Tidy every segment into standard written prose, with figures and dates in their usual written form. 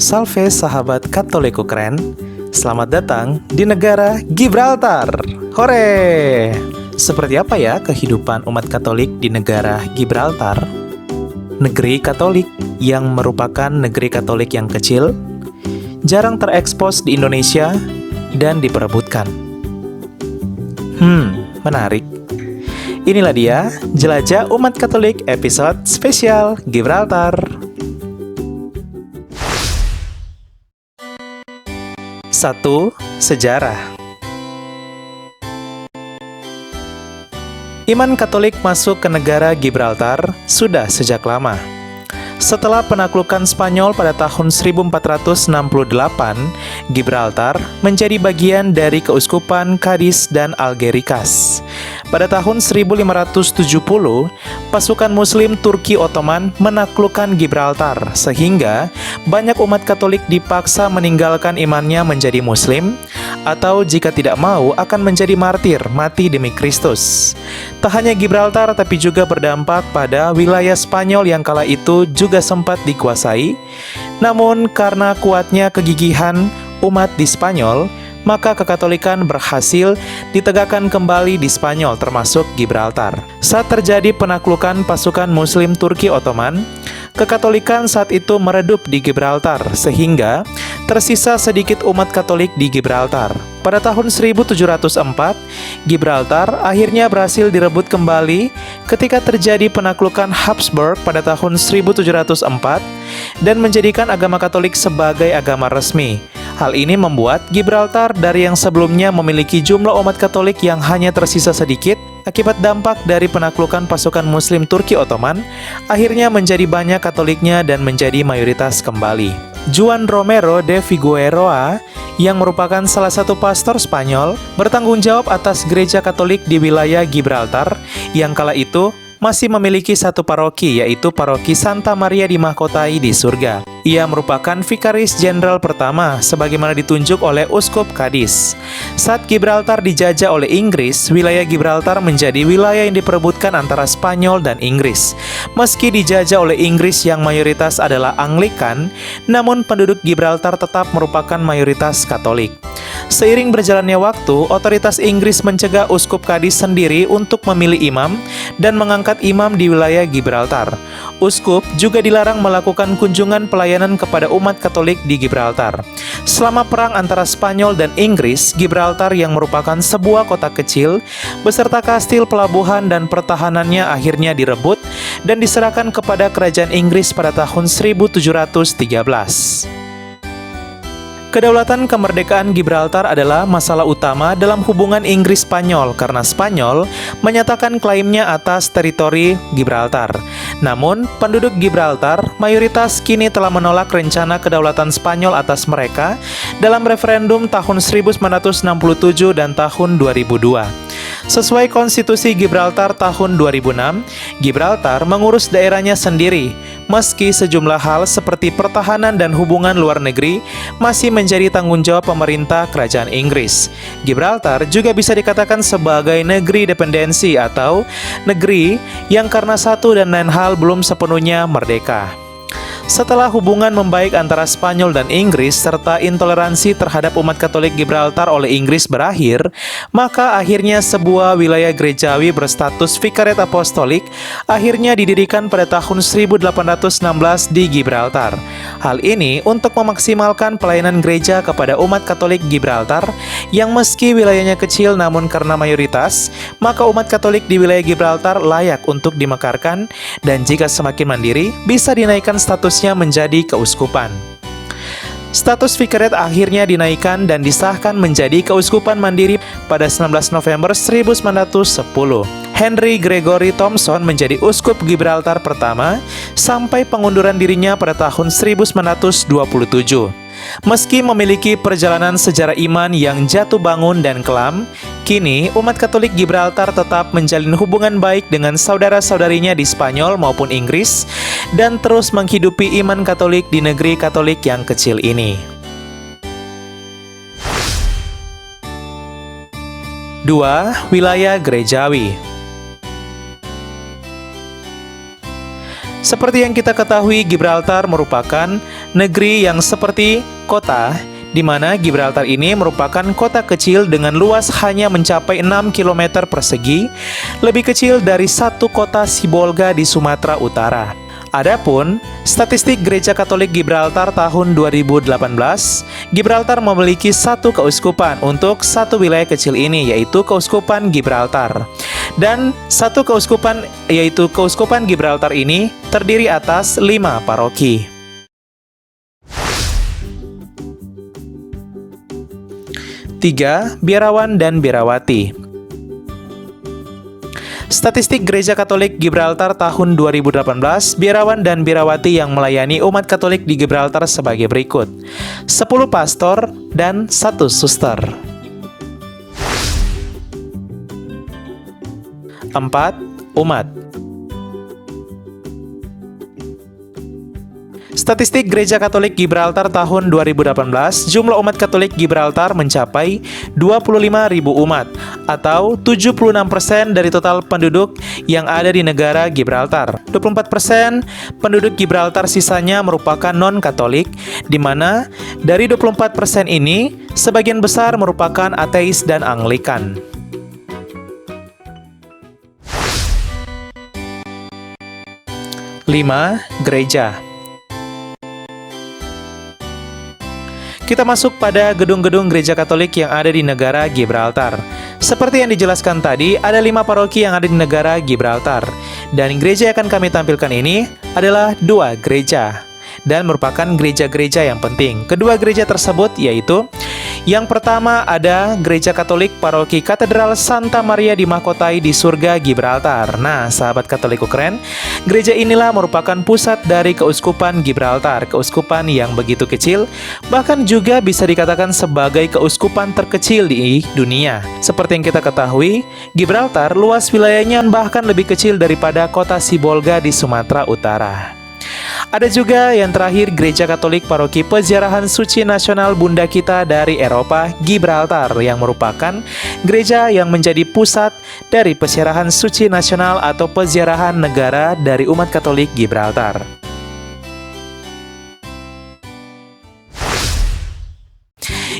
Salve sahabat Katoliku keren, selamat datang di negara Gibraltar. Hore! Seperti apa ya kehidupan umat Katolik di negara Gibraltar? Negeri Katolik yang merupakan negeri Katolik yang kecil, jarang terekspos di Indonesia dan diperebutkan. Menarik. Inilah dia Jelajah Umat Katolik episode spesial Gibraltar. 1. Sejarah. Iman Katolik masuk ke negara Gibraltar sudah sejak lama. Setelah penaklukan Spanyol pada tahun 1468, Gibraltar menjadi bagian dari Keuskupan Cadiz dan Algeciras. Pada tahun 1570, pasukan Muslim Turki Ottoman menaklukkan Gibraltar, sehingga banyak umat Katolik dipaksa meninggalkan imannya menjadi Muslim, atau jika tidak mau akan menjadi martir, mati demi Kristus. Tak hanya Gibraltar, tapi juga berdampak pada wilayah Spanyol yang kala itu juga sempat dikuasai. Namun karena kuatnya kegigihan umat di Spanyol, maka kekatolikan berhasil ditegakkan kembali di Spanyol termasuk Gibraltar. Saat terjadi penaklukan pasukan Muslim Turki Ottoman, kekatolikan saat itu meredup di Gibraltar sehingga tersisa sedikit umat Katolik di Gibraltar. Pada tahun 1704, Gibraltar akhirnya berhasil direbut kembali ketika terjadi penaklukan Habsburg pada tahun 1704 dan menjadikan agama Katolik sebagai agama resmi. Hal ini membuat Gibraltar dari yang sebelumnya memiliki jumlah umat Katolik yang hanya tersisa sedikit akibat dampak dari penaklukan pasukan Muslim Turki Ottoman, akhirnya menjadi banyak Katoliknya dan menjadi mayoritas kembali. Juan Romero de Figueroa, yang merupakan salah satu pastor Spanyol, bertanggung jawab atas gereja Katolik di wilayah Gibraltar yang kala itu masih memiliki satu paroki, yaitu paroki Santa Maria dimahkotai di surga. Ia merupakan vikaris jenderal pertama sebagaimana ditunjuk oleh Uskup Cadiz. Saat Gibraltar dijajah oleh Inggris, wilayah Gibraltar menjadi wilayah yang diperebutkan antara Spanyol dan Inggris. Meski dijajah oleh Inggris yang mayoritas adalah Anglikan, namun penduduk Gibraltar tetap merupakan mayoritas Katolik. Seiring berjalannya waktu, otoritas Inggris mencegah Uskup Cadiz sendiri untuk memilih imam dan mengangkat imam di wilayah Gibraltar. Uskup juga dilarang melakukan kunjungan pelayanan kepada umat Katolik di Gibraltar. Selama perang antara Spanyol dan Inggris, Gibraltar yang merupakan sebuah kota kecil beserta kastil, pelabuhan, dan pertahanannya akhirnya direbut dan diserahkan kepada kerajaan Inggris pada tahun 1713. Kedaulatan kemerdekaan Gibraltar adalah masalah utama dalam hubungan Inggris-Spanyol karena Spanyol menyatakan klaimnya atas teritori Gibraltar. Namun, penduduk Gibraltar mayoritas kini telah menolak rencana kedaulatan Spanyol atas mereka dalam referendum tahun 1967 dan tahun 2002. Sesuai konstitusi Gibraltar tahun 2006, Gibraltar mengurus daerahnya sendiri, meski sejumlah hal seperti pertahanan dan hubungan luar negeri masih menjadi tanggung jawab pemerintah kerajaan Inggris. Gibraltar juga bisa dikatakan sebagai negeri dependensi atau negeri yang karena satu dan lain hal belum sepenuhnya merdeka. Setelah hubungan membaik antara Spanyol dan Inggris serta intoleransi terhadap umat Katolik Gibraltar oleh Inggris berakhir, maka akhirnya sebuah wilayah gerejawi berstatus vikariat apostolik akhirnya didirikan pada tahun 1816 di Gibraltar. Hal ini untuk memaksimalkan pelayanan gereja kepada umat Katolik Gibraltar yang meski wilayahnya kecil namun karena mayoritas, maka umat Katolik di wilayah Gibraltar layak untuk dimekarkan dan jika semakin mandiri bisa dinaikkan statusnya menjadi keuskupan. Status vikariat akhirnya dinaikkan dan disahkan menjadi keuskupan mandiri pada 19 November 1910. Henry Gregory Thompson menjadi uskup Gibraltar pertama sampai pengunduran dirinya pada tahun 1927. Meski memiliki perjalanan sejarah iman yang jatuh bangun dan kelam, Kini, umat Katolik Gibraltar tetap menjalin hubungan baik dengan saudara-saudarinya di Spanyol maupun Inggris dan terus menghidupi iman Katolik di negeri Katolik yang kecil ini. 2. Wilayah gerejawi. Seperti yang kita ketahui, Gibraltar merupakan negeri yang seperti kota, di mana Gibraltar ini merupakan kota kecil dengan luas hanya mencapai 6 km persegi, lebih kecil dari satu kota Sibolga di Sumatera Utara. Adapun statistik Gereja Katolik Gibraltar tahun 2018, Gibraltar memiliki satu keuskupan untuk satu wilayah kecil ini, yaitu Keuskupan Gibraltar. Dan satu keuskupan, yaitu Keuskupan Gibraltar ini terdiri atas 5 paroki. 3. Biarawan dan biarawati. Statistik Gereja Katolik Gibraltar tahun 2018, biarawan dan biarawati yang melayani umat Katolik di Gibraltar sebagai berikut: 10 pastor dan 1 suster. 4. Umat. Statistik Gereja Katolik Gibraltar tahun 2018, jumlah umat Katolik Gibraltar mencapai 25.000 umat, atau 76% dari total penduduk yang ada di negara Gibraltar. 24% penduduk Gibraltar sisanya merupakan non-Katolik, di mana dari 24% ini, sebagian besar merupakan ateis dan Anglikan. 5. Gereja. Kita masuk pada gedung-gedung gereja Katolik yang ada di negara Gibraltar. Seperti yang dijelaskan tadi, ada 5 paroki yang ada di negara Gibraltar. Dan gereja yang akan kami tampilkan ini adalah 2 gereja. Dan merupakan gereja-gereja yang penting. Kedua gereja tersebut yaitu, yang pertama ada Gereja Katolik Paroki Katedral Santa Maria di Mahkotai di Surga Gibraltar. Nah, sahabat Katolikku keren, gereja inilah merupakan pusat dari Keuskupan Gibraltar, keuskupan yang begitu kecil, bahkan juga bisa dikatakan sebagai keuskupan terkecil di dunia. Seperti yang kita ketahui, Gibraltar luas wilayahnya bahkan lebih kecil daripada kota Sibolga di Sumatera Utara. Ada juga yang terakhir Gereja Katolik Paroki Peziarahan Suci Nasional Bunda Kita dari Eropa, Gibraltar, yang merupakan gereja yang menjadi pusat dari peziarahan suci nasional atau peziarahan negara dari umat Katolik Gibraltar.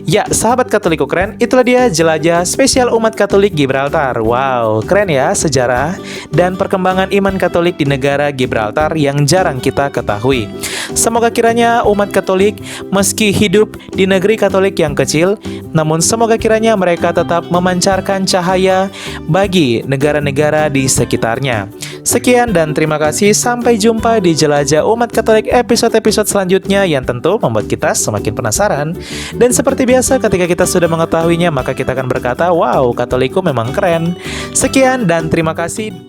Ya, sahabat Katolikku keren, itulah dia jelajah spesial umat Katolik Gibraltar. Wow, keren ya sejarah dan perkembangan iman Katolik di negara Gibraltar yang jarang kita ketahui. Semoga kiranya umat Katolik meski hidup di negeri Katolik yang kecil, namun semoga kiranya mereka tetap memancarkan cahaya bagi negara-negara di sekitarnya. Sekian dan terima kasih, sampai jumpa di Jelajah Umat Katolik episode-episode selanjutnya yang tentu membuat kita semakin penasaran. Dan seperti biasa, ketika kita sudah mengetahuinya, maka kita akan berkata, wow, Katolikku memang keren. Sekian dan terima kasih.